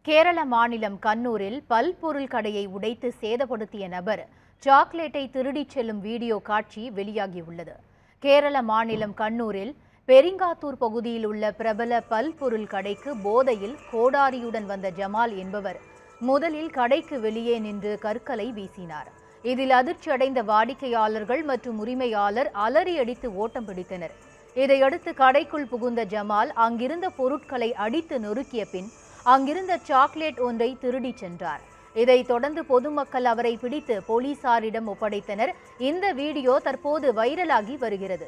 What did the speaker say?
கேரள மாநிலம் கண்ணூரில் பல்பொருள் கடையை உடைத்து சேதப்படுத்திய நபர் சாக்லேட்டை திருடிச் செல்லும் வீடியோ காட்சி வெளியாகியுள்ளது. கேரள மாநிலம் கண்ணூரில் பெரிங்காத்தூர் பகுதியில் உள்ள பிரபல பல்பொருள் கடைக்கு போதையில் கோடாரியுடன் வந்த ஜமால் என்பவர் முதலில் கடைக்கு வெளியே நின்று கற்களை வீசினார். இதில் அதிர்ச்சியடைந்த வாடிக்கையாளர்கள் மற்றும் உரிமையாளர் அலறி அடித்து ஓட்டம் பிடித்தனர். இதையடுத்து கடைக்குள் புகுந்த ஜமால் அங்கிருந்த பொருட்களை அடித்து நொறுக்கிய பின் அங்கிருந்த சாக்லேட் ஒன்றை திருடிச் சென்றார். இதைத் தொடர்ந்து பொதுமக்கள் அவரை பிடித்து போலீசாரிடம் ஒப்படைத்தனர். இந்த வீடியோ தற்போது வைரலாகி வருகிறது.